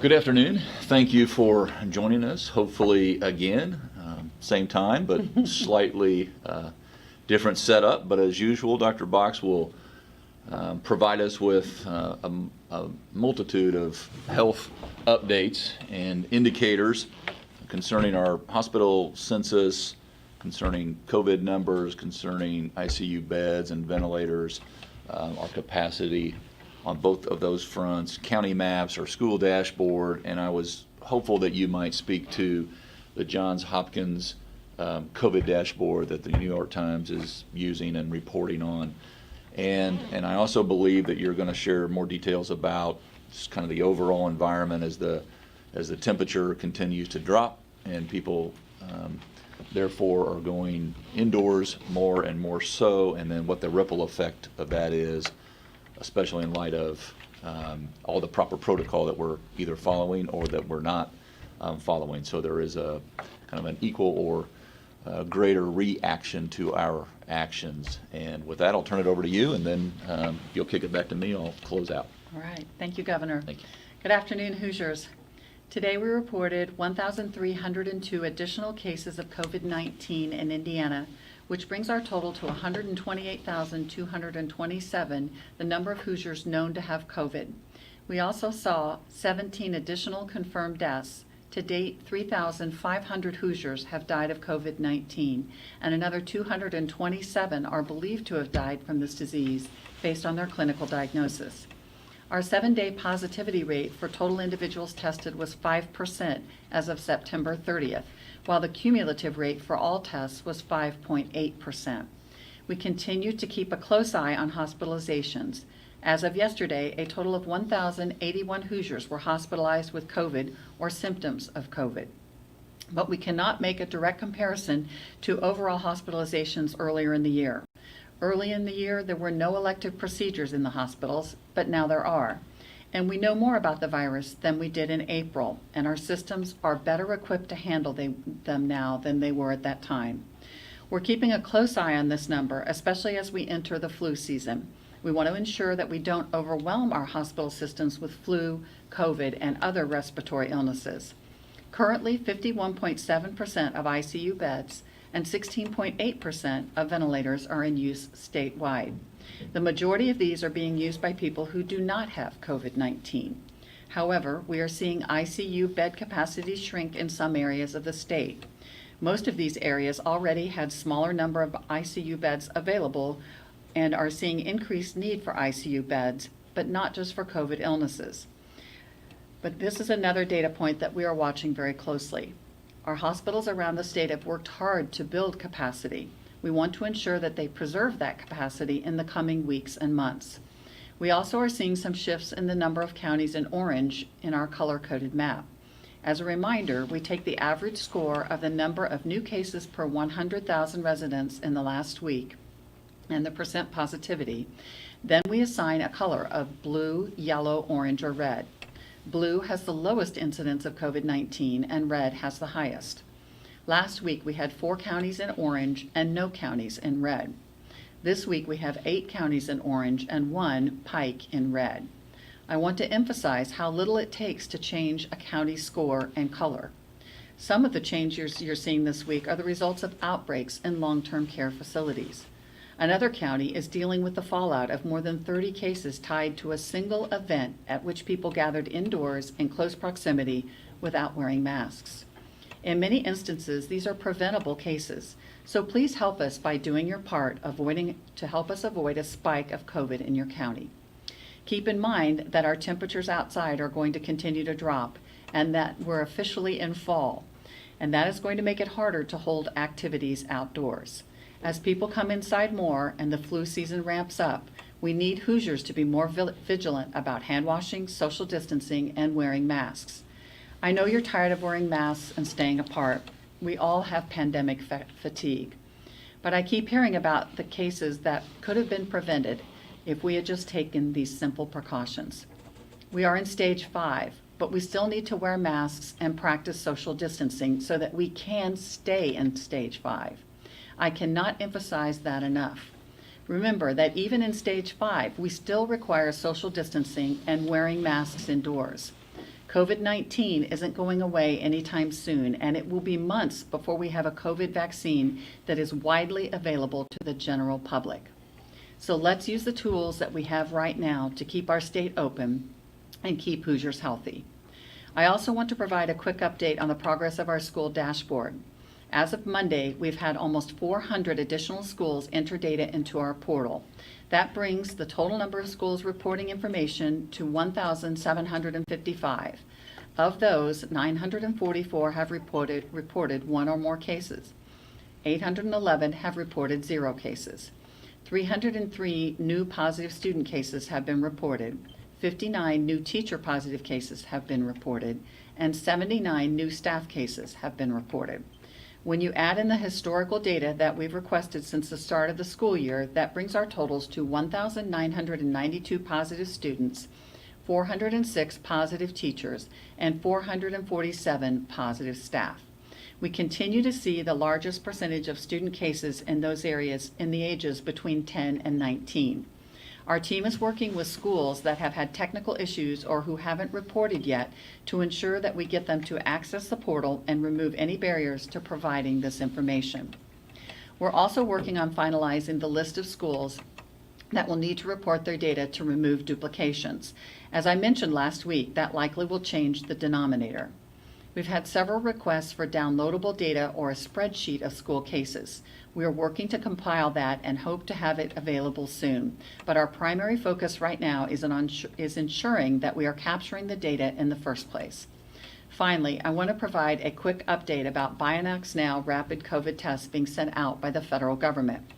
Good afternoon. Thank you for joining us. Hopefully, again, same time, but slightly different setup. But as usual, Dr. Box will provide us with a multitude of health updates and indicators concerning our hospital census, concerning COVID numbers, concerning ICU beds and ventilators, our capacity on both of those fronts, county maps, our school dashboard, and I was hopeful that you might speak to the Johns Hopkins COVID dashboard that the New York Times is using and reporting on. And I also believe that you're going to share more details about just kind of the overall environment as the temperature continues to drop and people therefore are going indoors more and more so, and then what the ripple effect of that is, especially in light of all the proper protocol that we're either following or that we're not following. So there is a kind of an equal or greater reaction to our actions. And with that, I'll turn it over to you, and then you'll kick it back to me. I'll close out. All right. Thank you, Governor. Thank you. Good afternoon, Hoosiers. Today we reported 1,302 additional cases of COVID-19 in Indiana, which brings our total to 128,227, the number of Hoosiers known to have COVID. We also saw 17 additional confirmed deaths. To date, 3,500 Hoosiers have died of COVID-19, and another 227 are believed to have died from this disease based on their clinical diagnosis. Our 7-day positivity rate for total individuals tested was 5% as of September 30th, while the cumulative rate for all tests was 5.8%. We continue to keep a close eye on hospitalizations. As of yesterday, a total of 1,081 Hoosiers were hospitalized with COVID or symptoms of COVID. But we cannot make a direct comparison to overall hospitalizations earlier in the year. Early in the year, there were no elective procedures in the hospitals, but now there are. And we know more about the virus than we did in April, and our systems are better equipped to handle them now than they were at that time. We're keeping a close eye on this number, especially as we enter the flu season. We want to ensure that we don't overwhelm our hospital systems with flu, COVID, and other respiratory illnesses. Currently, 51.7% of ICU beds and 16.8% of ventilators are in use statewide. The majority of these are being used by people who do not have COVID-19. However, we are seeing ICU bed capacity shrink in some areas of the state. Most of these areas already had smaller number of ICU beds available and are seeing increased need for ICU beds, but not just for COVID illnesses. But this is another data point that we are watching very closely. Our hospitals around the state have worked hard to build capacity. We want to ensure that they preserve that capacity in the coming weeks and months. We also are seeing some shifts in the number of counties in orange in our color-coded map. As a reminder, we take the average score of the number of new cases per 100,000 residents in the last week and the percent positivity. Then we assign a color of blue, yellow, orange, or red. Blue has the lowest incidence of COVID-19 and red has the highest. Last week we had 4 counties in orange and no counties in red. This week we have 8 counties in orange and 1 Pike in red. I want to emphasize how little it takes to change a county score and color. Some of the changes you're seeing this week are the results of outbreaks in long-term care facilities. Another county is dealing with the fallout of more than 30 cases tied to a single event at which people gathered indoors in close proximity without wearing masks. In many instances, these are preventable cases, so please help us by doing your part to help us avoid a spike of COVID in your county. Keep in mind that our temperatures outside are going to continue to drop and that we're officially in fall, and that is going to make it harder to hold activities outdoors. As people come inside more and the flu season ramps up, we need Hoosiers to be more vigilant about hand washing, social distancing, and wearing masks. I know you're tired of wearing masks and staying apart. We all have pandemic fatigue. But I keep hearing about the cases that could have been prevented if we had just taken these simple precautions. We are in stage 5, but we still need to wear masks and practice social distancing so that we can stay in stage 5. I cannot emphasize that enough. Remember that even in stage 5, we still require social distancing and wearing masks indoors. COVID-19 isn't going away anytime soon, and it will be months before we have a COVID vaccine that is widely available to the general public. So let's use the tools that we have right now to keep our state open and keep Hoosiers healthy. I also want to provide a quick update on the progress of our school dashboard. As of Monday, we've had almost 400 additional schools enter data into our portal. That brings the total number of schools reporting information to 1,755. Of those, 944 have reported one or more cases. 811 have reported 0 cases. 303 new positive student cases have been reported. 59 new teacher positive cases have been reported, and 79 new staff cases have been reported. When you add in the historical data that we've requested since the start of the school year, that brings our totals to 1,992 positive students, 406 positive teachers, and 447 positive staff. We continue to see the largest percentage of student cases in those areas in the ages between 10 and 19. Our team is working with schools that have had technical issues or who haven't reported yet to ensure that we get them to access the portal and remove any barriers to providing this information. We're also working on finalizing the list of schools that will need to report their data to remove duplications. As I mentioned last week, that likely will change the denominator. We've had several requests for downloadable data or a spreadsheet of school cases. We are working to compile that and hope to have it available soon. But our primary focus right now is ensuring that we are capturing the data in the first place. Finally, I want to provide a quick update about Bionax Now rapid COVID tests being sent out by the federal government.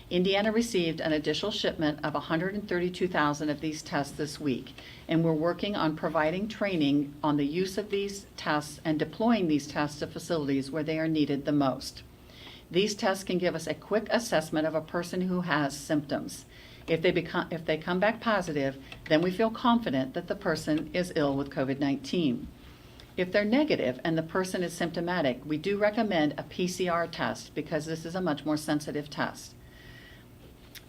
Indiana received an additional shipment of 132,000 of these tests this week, and we're working on providing training on the use of these tests and deploying these tests to facilities where they are needed the most. These tests can give us a quick assessment of a person who has symptoms. If they come back positive, then we feel confident that the person is ill with COVID-19. If they're negative and the person is symptomatic, we do recommend a PCR test because this is a much more sensitive test.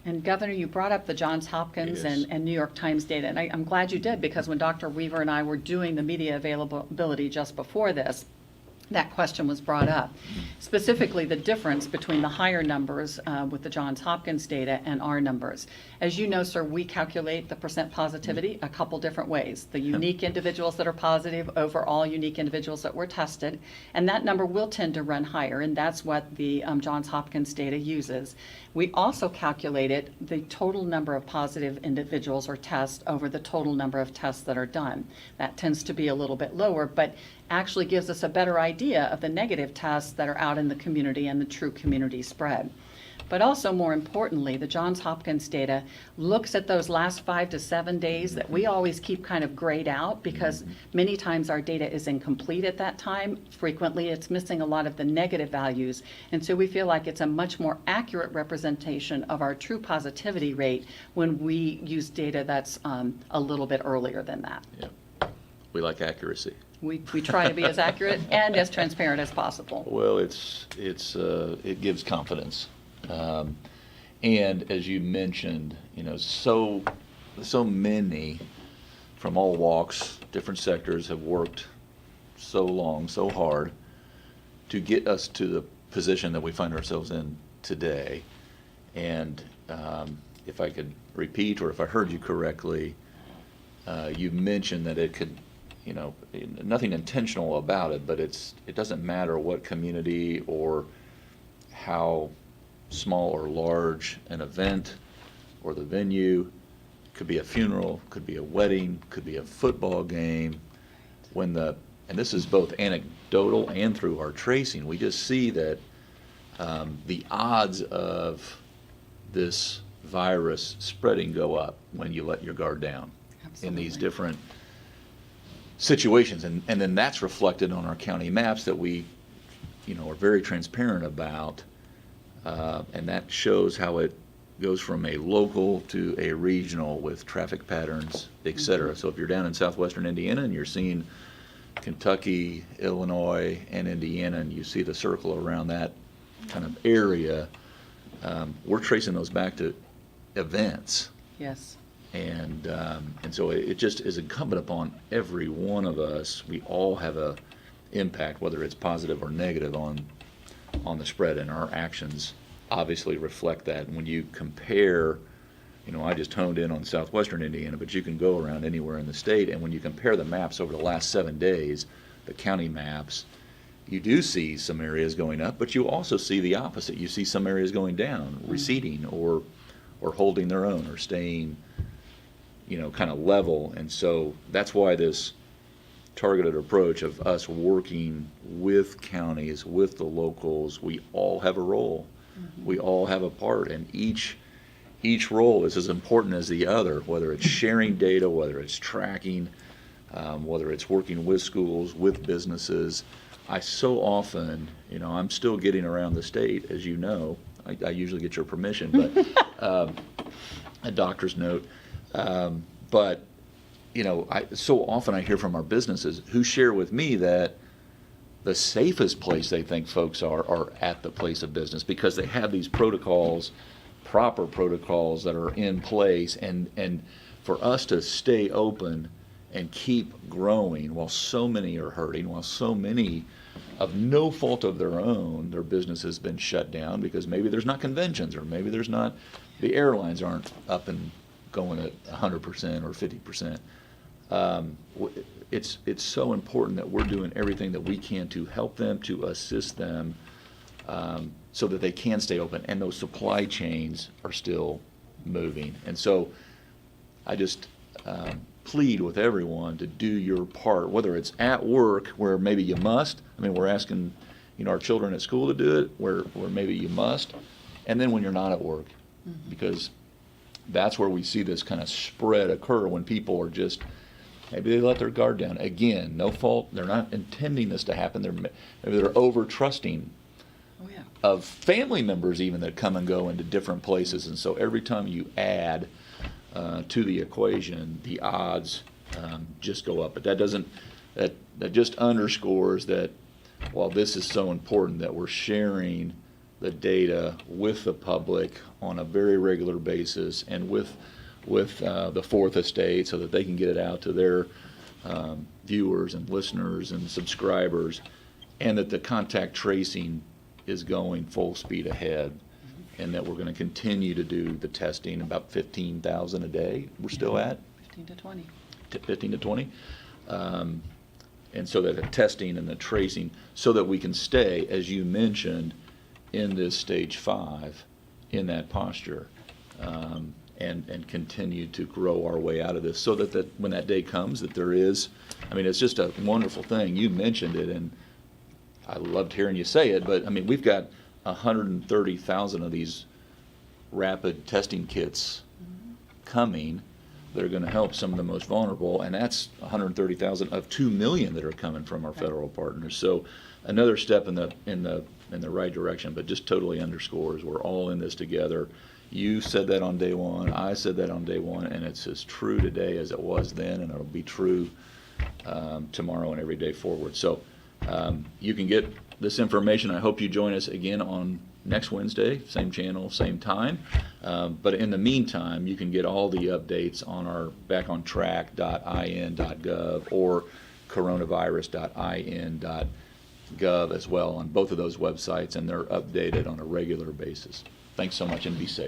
And Governor, you brought up the Johns Hopkins Yes. and New York Times data, and I'm glad you did, because when Dr. Weaver and I were doing the media availability just before this, that question was brought up. Specifically, the difference between the higher numbers with the Johns Hopkins data and our numbers. As you know, sir, we calculate the percent positivity a couple different ways. The unique individuals that are positive over all unique individuals that were tested, and that number will tend to run higher, and that's what the Johns Hopkins data uses. We also calculated the total number of positive individuals or tests over the total number of tests that are done. That tends to be a little bit lower, but actually gives us a better idea of the negative tests that are out in the community and the true community spread. But also, more importantly, the Johns Hopkins data looks at those last 5 to 7 days that we always keep kind of grayed out, because many times our data is incomplete at that time. Frequently, it's missing a lot of the negative values. And so we feel like it's a much more accurate representation of our true positivity rate when we use data that's a little bit earlier than that. Yeah. We like accuracy. We try to be as accurate and as transparent as possible. Well, it gives confidence. And as you mentioned, so many from all walks, different sectors have worked so long, so hard to get us to the position that we find ourselves in today. And if I could repeat, or if I heard you correctly, you mentioned that it could, nothing intentional about it, but it doesn't matter what community or how small or large an event or the venue. Could be a funeral, could be a wedding, could be a football game. And this is both anecdotal and through our tracing, we just see that the odds of this virus spreading go up when you let your guard down. Absolutely. In these different situations. And then that's reflected on our county maps that we are very transparent about. And that shows how it goes from a local to a regional with traffic patterns, et cetera. So if you're down in southwestern Indiana and you're seeing Kentucky, Illinois, and Indiana, and you see the circle around that kind of area, we're tracing those back to events. Yes. And so it just is incumbent upon every one of us. We all have a impact, whether it's positive or negative, on the spread, and our actions obviously reflect that. And when you compare, I just honed in on southwestern Indiana, but you can go around anywhere in the state, and when you compare the maps over the last 7 days, the county maps, you do see some areas going up, but you also see the opposite. You see some areas going down, receding, or holding their own, or staying, kind of level. And so that's why this targeted approach of us working with counties, with the locals, we all have a role. We all have a part, and each role is as important as the other, whether it's sharing data, whether it's tracking, whether it's working with schools, with businesses. I so often, I'm still getting around the state, as you know. I usually get your permission, but a doctor's note. But so often I hear from our businesses who share with me that the safest place they think folks are at the place of business, because they have these protocols, proper protocols that are in place, and for us to stay open and keep growing while so many are hurting, while so many, of no fault of their own, their business has been shut down because maybe there's not conventions, or maybe there's not, the airlines aren't up and going at 100% or 50%. It's so important that we're doing everything that we can to help them, to assist them, so that they can stay open, and those supply chains are still moving. And so I just plead with everyone to do your part, whether it's at work where maybe you must. I mean, we're asking our children at school to do it where maybe you must, and then when you're not at work, because that's where we see this kind of spread occur, when people are just, maybe they let their guard down. Again, no fault. They're not intending this to happen. Maybe they're over trusting of family members even that come and go into different places. And so every time you add to the equation, the odds just go up. But that just underscores that while this is so important, that we're sharing the data with the public on a very regular basis, and with the Fourth Estate, so that they can get it out to their viewers and listeners and subscribers, and that the contact tracing is going full speed ahead, and that we're going to continue to do the testing, about 15,000 a day we're still at. 15 to 20. 15 to 20. And so that the testing and the tracing, so that we can stay, as you mentioned, in this stage 5, in that posture, and continue to grow our way out of this, so that when that day comes, that there is, it's just a wonderful thing. You mentioned it, and I loved hearing you say it, but we've got 130,000 of these rapid testing kits coming that are going to help some of the most vulnerable, and that's 130,000 of 2 million that are coming from our federal partners. So another step in the right direction, but just totally underscores we're all in this together. You said that on day one, I said that on day one, and it's as true today as it was then, and it'll be true tomorrow and every day forward. So you can get this information. I hope you join us again on next Wednesday, same channel, same time. But in the meantime, you can get all the updates on our backontrack.in.gov or coronavirus.in.gov as well, on both of those websites, and they're updated on a regular basis. Thanks so much, and be safe.